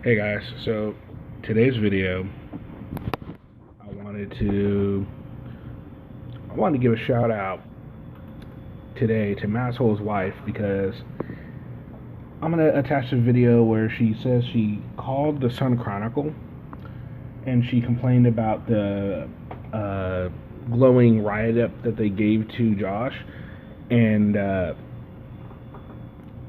Hey guys, so today's video, I wanted to give a shout out today to Massholes' wife because I'm gonna attach a video where she says she called the Sun Chronicle and she complained about the glowing write-up that they gave to Josh, and and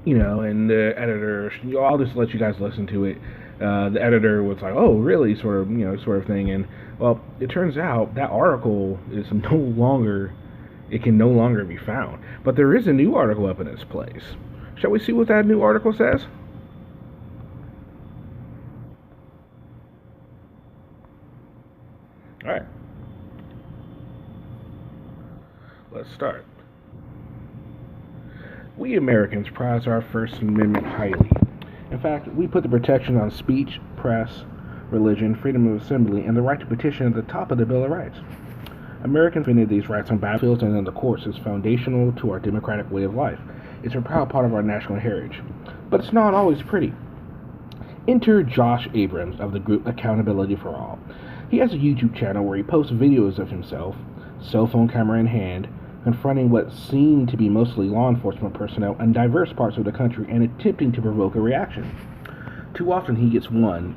the editor. I'll just let you guys listen to it. The editor was like, "Oh, really?" sort of thing. And well, it turns out that article is no longer. It can no longer be found. But there is a new article up in its place. Shall we see what that new article says? All right. Let's start. We Americans prize our First Amendment highly. In fact, we put the protection on speech, press, religion, freedom of assembly, and the right to petition at the top of the Bill of Rights. Americans defended these rights on battlefields and in the courts as foundational to our democratic way of life. It's a proud part of our national heritage. But it's not always pretty. Enter Josh Abrams of the group Accountability for All. He has a YouTube channel where he posts videos of himself, cell phone camera in hand, confronting what seem to be mostly law enforcement personnel in diverse parts of the country and attempting to provoke a reaction. Too often he gets one,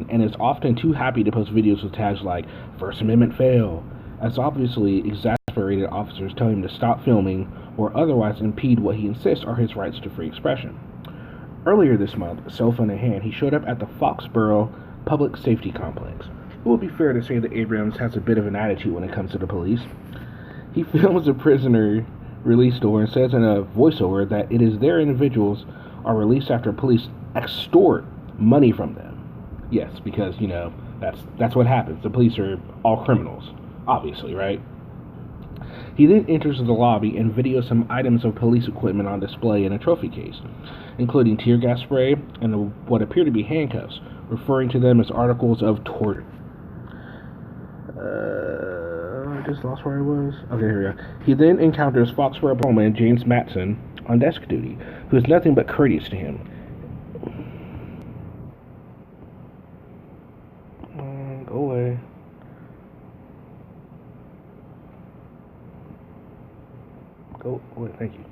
and is often too happy to post videos with tags like First Amendment fail, as obviously exasperated officers tell him to stop filming or otherwise impede what he insists are his rights to free expression. Earlier this month, cell phone in hand, he showed up at the Foxborough Public Safety Complex. It would be fair to say that Abrams has a bit of an attitude when it comes to the police. He films a prisoner release door and says in a voiceover that it is their individuals are released after police extort money from them. Yes, because, that's what happens. The police are all criminals, obviously, right? He then enters the lobby and videos some items of police equipment on display in a trophy case, including tear gas spray and what appear to be handcuffs, referring to them as articles of torture. I just lost where I was. Okay, here we go. He then encounters Foxborough Bowman James Matson on desk duty, who is nothing but courteous to him. Go away. Go away, thank you.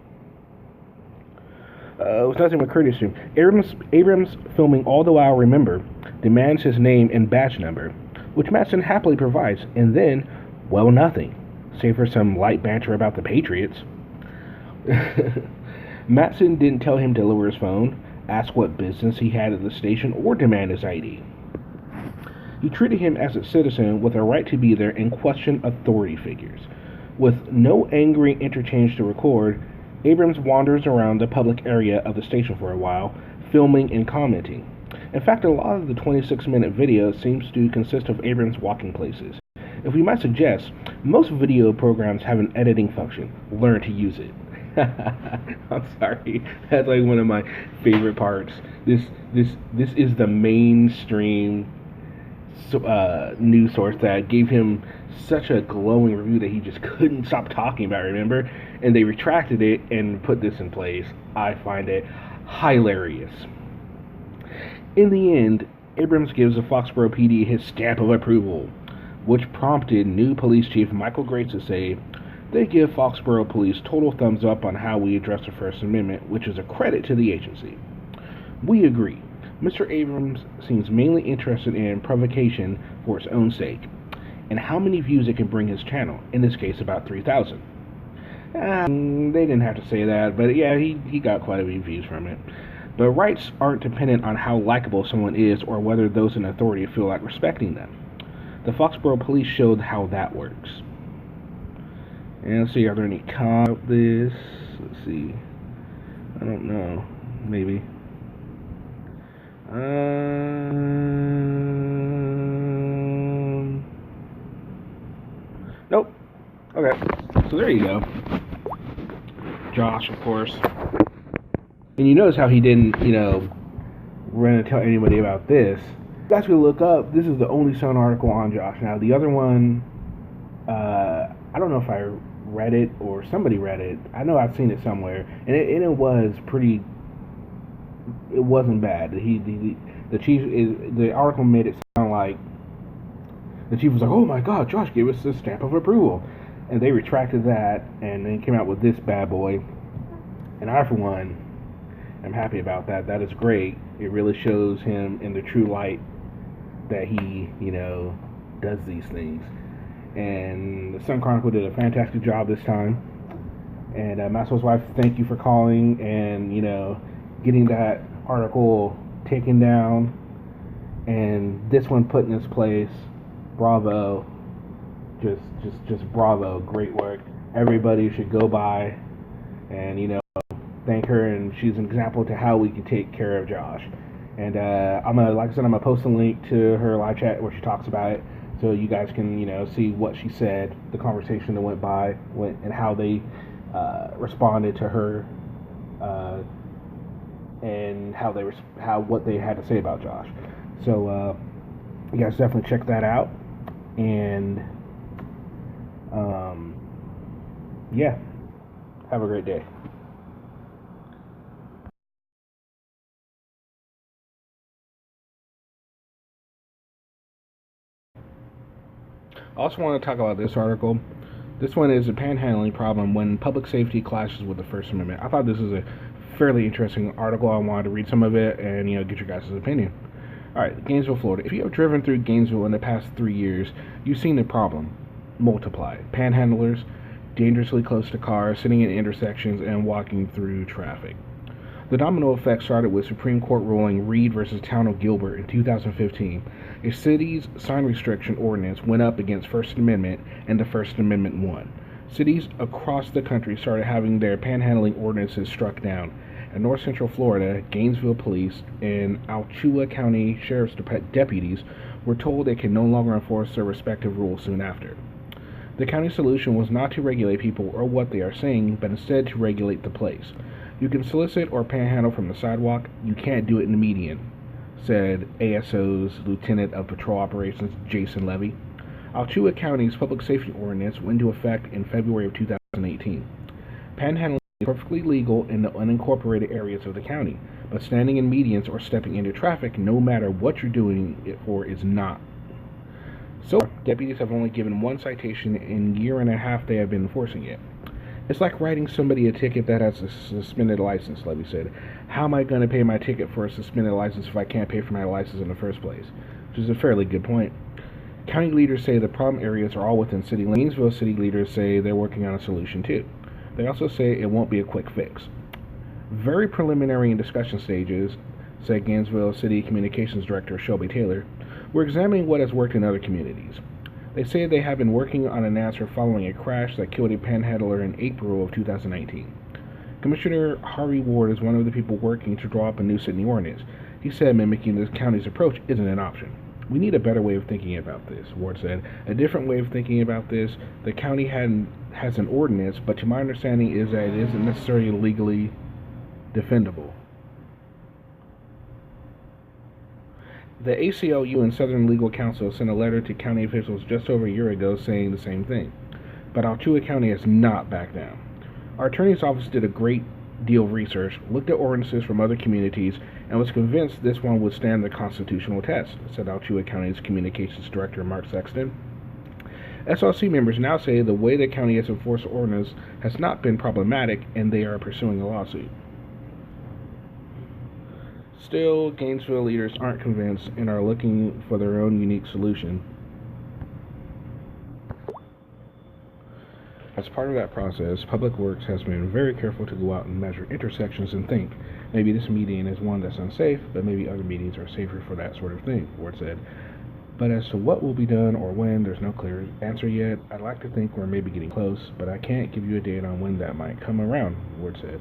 It was nothing but courteous to him. Abrams, filming all the while, remember, demands his name and badge number, which Matson happily provides, and then, well, nothing, save for some light banter about the Patriots. Matson didn't tell him to lower his phone, ask what business he had at the station, or demand his ID. He treated him as a citizen with a right to be there and question authority figures. With no angry interchange to record, Abrams wanders around the public area of the station for a while, filming and commenting. In fact, a lot of the 26-minute video seems to consist of Abrams walking places. If we might suggest, most video programs have an editing function. Learn to use it. I'm sorry. That's like one of my favorite parts. This is the mainstream news source that gave him such a glowing review that he just couldn't stop talking about, remember? And they retracted it and put this in place. I find it hilarious. In the end, Abrams gives the Foxborough PD his stamp of approval, which prompted new police chief Michael Grace to say, "They give Foxborough police total thumbs up on how we address the First Amendment, which is a credit to the agency. We agree. Mr. Abrams seems mainly interested in provocation for its own sake, and how many views it can bring his channel, in this case about 3,000. They didn't have to say that, but yeah, he got quite a few views from it. But rights aren't dependent on how likable someone is or whether those in authority feel like respecting them. The Foxborough police showed how that works." And let's see, are there any comments about this? Let's see. I don't know. Maybe. Nope. Okay. So there you go. Josh, of course. And you notice how he didn't, run to tell anybody about this. You guys can look up, this is the only Sun article on Josh. Now, the other one, I don't know if I read it or somebody read it. I know I've seen it somewhere. And it was pretty, it wasn't bad. The article made it sound like the chief was like, "Oh my God, Josh gave us the stamp of approval," and they retracted that and then came out with this bad boy. And I, for one, am happy about that. That is great. It really shows him in the true light that he, does these things. And the Sun Chronicle did a fantastic job this time. And Massholes' wife, thank you for calling and getting that article taken down, and this one put in its place. Bravo, just bravo, great work. Everybody should go by and thank her, and she's an example to how we can take care of Josh. And like I said, I'm gonna post a link to her live chat where she talks about it, so you guys can see what she said, the conversation that went by, and how they responded to her, and what they had to say about Josh. So you guys definitely check that out, and yeah, have a great day. I also want to talk about this article. This one is a panhandling problem when public safety clashes with the First Amendment. I thought this was a fairly interesting article. I wanted to read some of it and get your guys' opinion. All right, Gainesville, Florida. If you have driven through Gainesville in the past 3 years, you've seen the problem multiply. Panhandlers, dangerously close to cars, sitting in intersections, and walking through traffic. The domino effect started with Supreme Court ruling Reed versus Town of Gilbert in 2015. A city's sign restriction ordinance went up against First Amendment, and the First Amendment won. Cities across the country started having their panhandling ordinances struck down. In North Central Florida, Gainesville police and Alachua County Sheriff's deputies were told they could no longer enforce their respective rules soon after. The county solution was not to regulate people or what they are saying, but instead to regulate the place. You can solicit or panhandle from the sidewalk. You can't do it in the median, said ASO's Lieutenant of Patrol Operations Jason Levy. Alachua County's public safety ordinance went into effect in February of 2018. Panhandling is perfectly legal in the unincorporated areas of the county, but standing in medians or stepping into traffic, no matter what you're doing it for, is not. So far, deputies have only given one citation in a year and a half they have been enforcing it. It's like writing somebody a ticket that has a suspended license, Levy said. How am I going to pay my ticket for a suspended license if I can't pay for my license in the first place? Which is a fairly good point. County leaders say the problem areas are all within city limits. Gainesville city leaders say they're working on a solution too. They also say it won't be a quick fix. Very preliminary in discussion stages, said Gainesville City Communications Director Shelby Taylor. We're examining what has worked in other communities. They say they have been working on an answer following a crash that killed a panhandler in April of 2019. Commissioner Harvey Ward is one of the people working to draw up a new city ordinance. He said mimicking the county's approach isn't an option. We need a better way of thinking about this, Ward said. A different way of thinking about this. The county has an ordinance, but to my understanding is that it isn't necessarily legally defendable. The ACLU and Southern Legal Counsel sent a letter to county officials just over a year ago saying the same thing, but Alachua County has not backed down. Our attorney's office did a great deal of research, looked at ordinances from other communities, and was convinced this one would stand the constitutional test, said Alachua County's Communications Director Mark Sexton. SLC members now say the way the county has enforced the ordinance has not been problematic, and they are pursuing a lawsuit. Still, Gainesville leaders aren't convinced and are looking for their own unique solution. As part of that process, Public Works has been very careful to go out and measure intersections and think, maybe this median is one that's unsafe, but maybe other medians are safer for that sort of thing, Ward said. But as to what will be done or when, there's no clear answer yet. I'd like to think we're maybe getting close, but I can't give you a date on when that might come around, Ward said.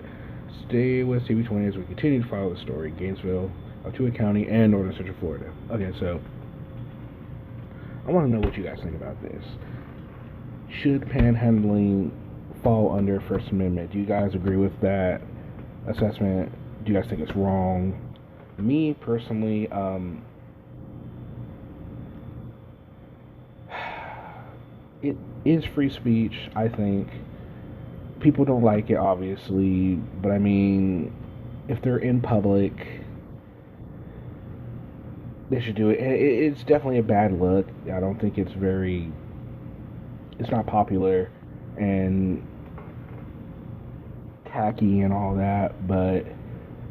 Stay with TV20 as we continue to follow the story. Gainesville, Alachua County, and Northern Central Florida. Okay, so I want to know what you guys think about this. Should panhandling fall under First Amendment? Do you guys agree with that assessment? Do you guys think it's wrong? Me, personally, it is free speech, I think. People don't like it, obviously, but I mean, if they're in public, They should do it. It's definitely a bad look. I don't think it's very. It's not popular and tacky and all that, but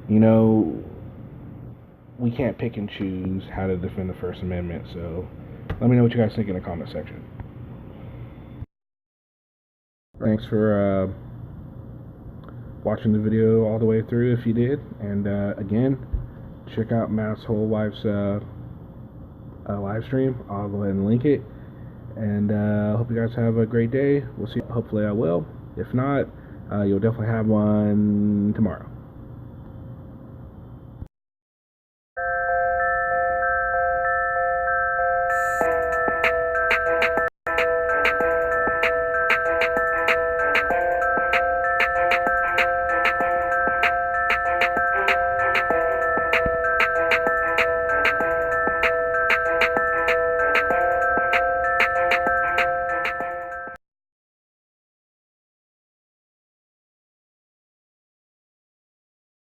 you know, we can't pick and choose how to defend the First Amendment. So let me know what you guys think in the comment section. Thanks for watching the video all the way through if you did. And again, check out Masshole Wife's live stream. I'll go ahead and link it. And I hope you guys have a great day. We'll see. Hopefully I will. If not, you'll definitely have one tomorrow.